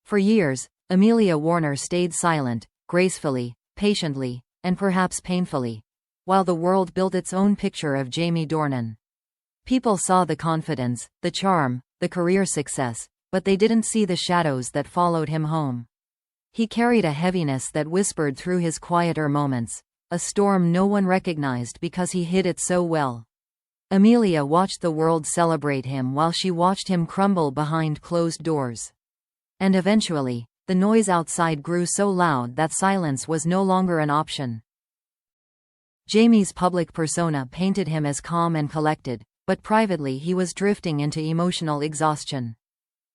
For years, Amelia Warner stayed silent, gracefully, patiently, and perhaps painfully, while the world built its own picture of Jamie Dornan. People saw the confidence, the charm, the career success, but they didn't see the shadows that followed him home. He carried a heaviness that whispered through his quieter moments, a storm no one recognized because he hid it so well. Amelia watched the world celebrate him while she watched him crumble behind closed doors. And eventually, the noise outside grew so loud that silence was no longer an option. Jamie's public persona painted him as calm and collected, but privately he was drifting into emotional exhaustion.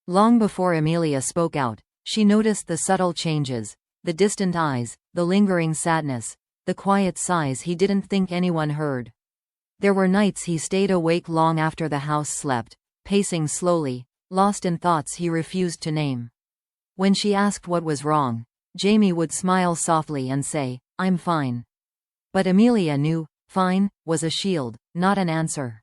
Long before Amelia spoke out, she noticed the subtle changes, the distant eyes, the lingering sadness, the quiet sighs he didn't think anyone heard. There were nights he stayed awake long after the house slept, pacing slowly, lost in thoughts he refused to name. When she asked what was wrong, Jamie would smile softly and say, "I'm fine." But Amelia knew, fine was a shield, not an answer.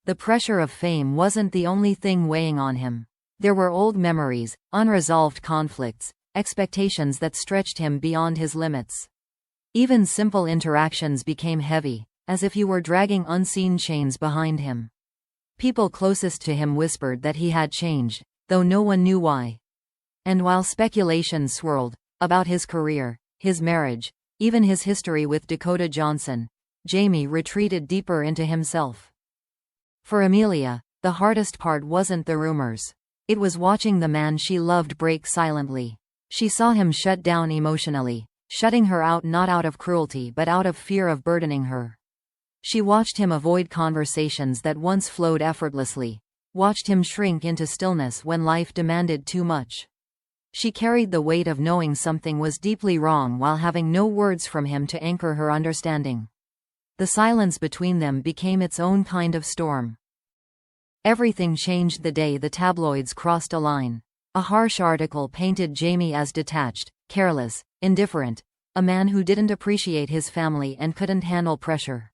The pressure of fame wasn't the only thing weighing on him. There were old memories, unresolved conflicts, expectations that stretched him beyond his limits. Even simple interactions became heavy, as if he were dragging unseen chains behind him. People closest to him whispered that he had changed, though no one knew why. And while speculation swirled about his career, his marriage, even his history with Dakota Johnson, Jamie retreated deeper into himself. For Amelia, the hardest part wasn't the rumors. It was watching the man she loved break silently. She saw him shut down emotionally, shutting her out not out of cruelty but out of fear of burdening her. She watched him avoid conversations that once flowed effortlessly, watched him shrink into stillness when life demanded too much. She carried the weight of knowing something was deeply wrong while having no words from him to anchor her understanding. The silence between them became its own kind of storm. Everything changed the day the tabloids crossed a line. A harsh article painted Jamie as detached, careless, indifferent, a man who didn't appreciate his family and couldn't handle pressure.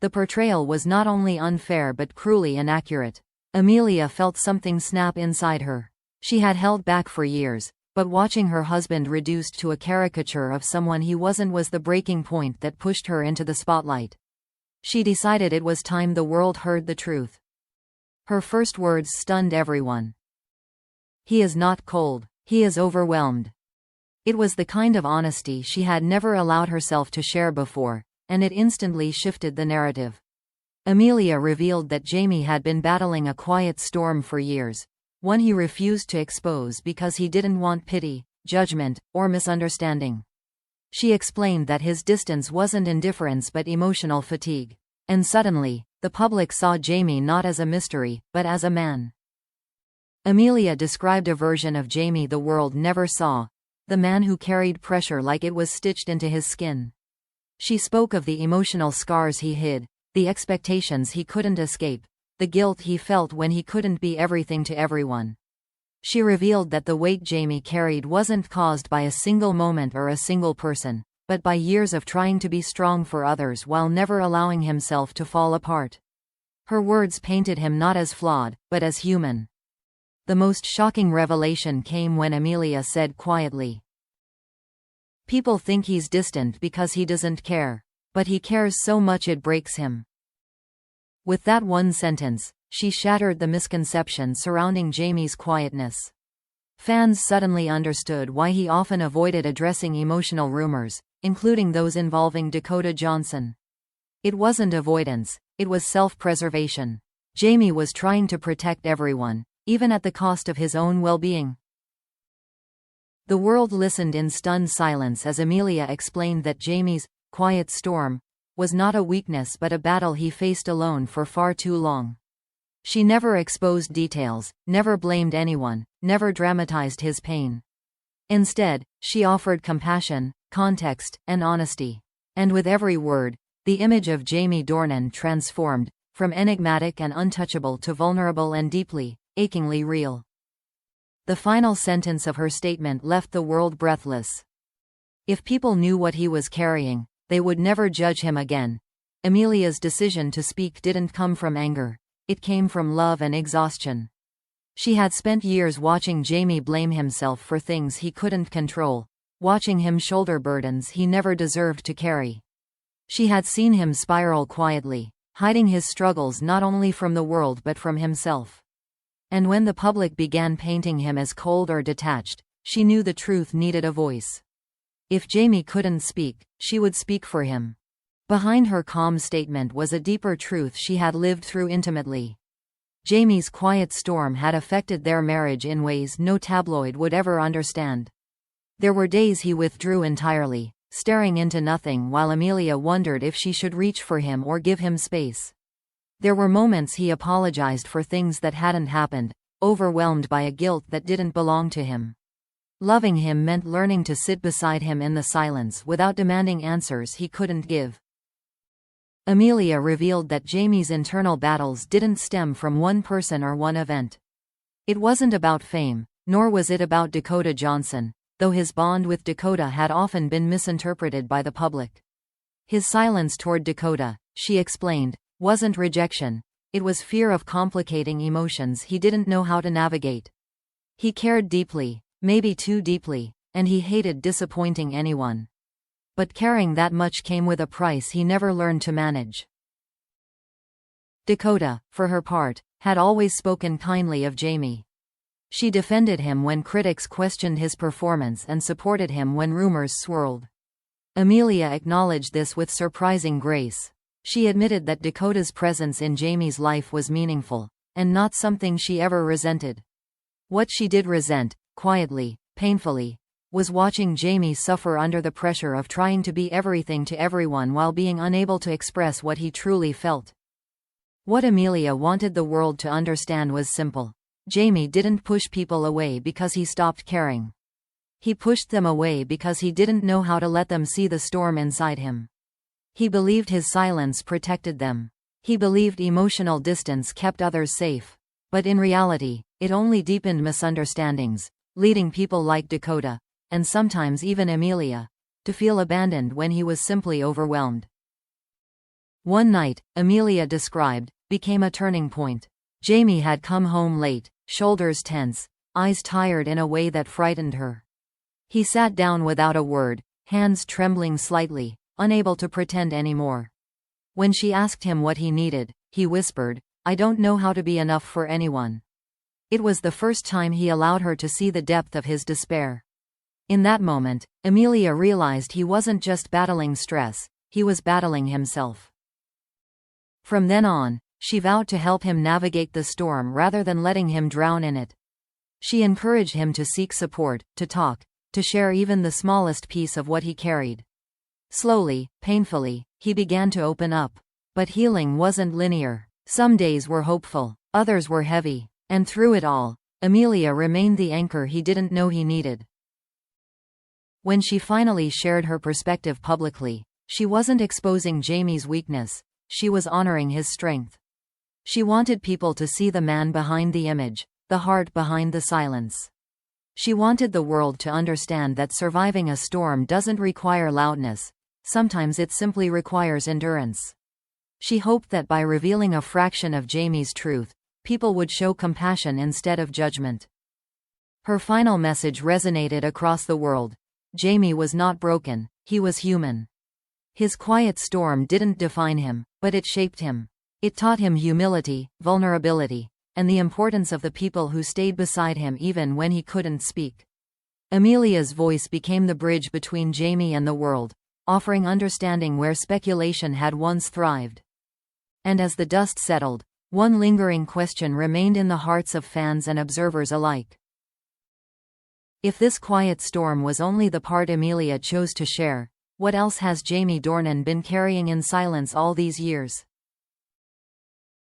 The portrayal was not only unfair but cruelly inaccurate. Amelia felt something snap inside her. She had held back for years, but watching her husband reduced to a caricature of someone he wasn't was the breaking point that pushed her into the spotlight. She decided it was time the world heard the truth. Her first words stunned everyone. "He is not cold, he is overwhelmed." It was the kind of honesty she had never allowed herself to share before, and it instantly shifted the narrative. Amelia revealed that Jamie had been battling a quiet storm for years, one he refused to expose because he didn't want pity, judgment, or misunderstanding. She explained that his distance wasn't indifference but emotional fatigue. And suddenly, the public saw Jamie not as a mystery, but as a man. Amelia described a version of Jamie the world never saw, the man who carried pressure like it was stitched into his skin. She spoke of the emotional scars he hid, the expectations he couldn't escape, the guilt he felt when he couldn't be everything to everyone. She revealed that the weight Jamie carried wasn't caused by a single moment or a single person, but by years of trying to be strong for others while never allowing himself to fall apart. Her words painted him not as flawed, but as human. The most shocking revelation came when Amelia said quietly, "People think he's distant because he doesn't care, but he cares so much it breaks him." With that one sentence, she shattered the misconception surrounding Jamie's quietness. Fans suddenly understood why he often avoided addressing emotional rumors, including those involving Dakota Johnson. It wasn't avoidance, it was self-preservation. Jamie was trying to protect everyone, even at the cost of his own well-being. The world listened in stunned silence as Amelia explained that Jamie's quiet storm was not a weakness but a battle he faced alone for far too long. She never exposed details, never blamed anyone, never dramatized his pain. Instead, she offered compassion, context, and honesty. And with every word, the image of Jamie Dornan transformed, from enigmatic and untouchable to vulnerable and deeply, achingly real. The final sentence of her statement left the world breathless. If people knew what he was carrying, they would never judge him again. Amelia's decision to speak didn't come from anger. It came from love and exhaustion. She had spent years watching Jamie blame himself for things he couldn't control, watching him shoulder burdens he never deserved to carry. She had seen him spiral quietly, hiding his struggles not only from the world but from himself. And when the public began painting him as cold or detached, she knew the truth needed a voice. If Jamie couldn't speak, she would speak for him. Behind her calm statement was a deeper truth she had lived through intimately. Jamie's quiet storm had affected their marriage in ways no tabloid would ever understand. There were days he withdrew entirely, staring into nothing while Amelia wondered if she should reach for him or give him space. There were moments he apologized for things that hadn't happened, overwhelmed by a guilt that didn't belong to him. Loving him meant learning to sit beside him in the silence without demanding answers he couldn't give. Amelia revealed that Jamie's internal battles didn't stem from one person or one event. It wasn't about fame, nor was it about Dakota Johnson, though his bond with Dakota had often been misinterpreted by the public. His silence toward Dakota, she explained, wasn't rejection, it was fear of complicating emotions he didn't know how to navigate. He cared deeply, maybe too deeply, and he hated disappointing anyone. But caring that much came with a price he never learned to manage. Dakota, for her part, had always spoken kindly of Jamie. She defended him when critics questioned his performance and supported him when rumors swirled. Amelia acknowledged this with surprising grace. She admitted that Dakota's presence in Jamie's life was meaningful, and not something she ever resented. What she did resent, quietly, painfully, was watching Jamie suffer under the pressure of trying to be everything to everyone while being unable to express what he truly felt. What Amelia wanted the world to understand was simple. Jamie didn't push people away because he stopped caring. He pushed them away because he didn't know how to let them see the storm inside him. He believed his silence protected them. He believed emotional distance kept others safe. But in reality, it only deepened misunderstandings, leading people like Dakota, and sometimes even Amelia, to feel abandoned when he was simply overwhelmed. One night, Amelia described, became a turning point. Jamie had come home late, shoulders tense, eyes tired in a way that frightened her. He sat down without a word, hands trembling slightly, unable to pretend anymore. When she asked him what he needed, he whispered, "I don't know how to be enough for anyone." It was the first time he allowed her to see the depth of his despair. In that moment, Amelia realized he wasn't just battling stress, he was battling himself. From then on, she vowed to help him navigate the storm rather than letting him drown in it. She encouraged him to seek support, to talk, to share even the smallest piece of what he carried. Slowly, painfully, he began to open up. But healing wasn't linear. Some days were hopeful, others were heavy, and through it all, Amelia remained the anchor he didn't know he needed. When she finally shared her perspective publicly, she wasn't exposing Jamie's weakness, she was honoring his strength. She wanted people to see the man behind the image, the heart behind the silence. She wanted the world to understand that surviving a storm doesn't require loudness, sometimes it simply requires endurance. She hoped that by revealing a fraction of Jamie's truth, people would show compassion instead of judgment. Her final message resonated across the world. Jamie was not broken, he was human. His quiet storm didn't define him, but it shaped him. It taught him humility, vulnerability, and the importance of the people who stayed beside him even when he couldn't speak. Amelia's voice became the bridge between Jamie and the world, offering understanding where speculation had once thrived. And as the dust settled, one lingering question remained in the hearts of fans and observers alike. If this quiet storm was only the part Amelia chose to share, what else has Jamie Dornan been carrying in silence all these years?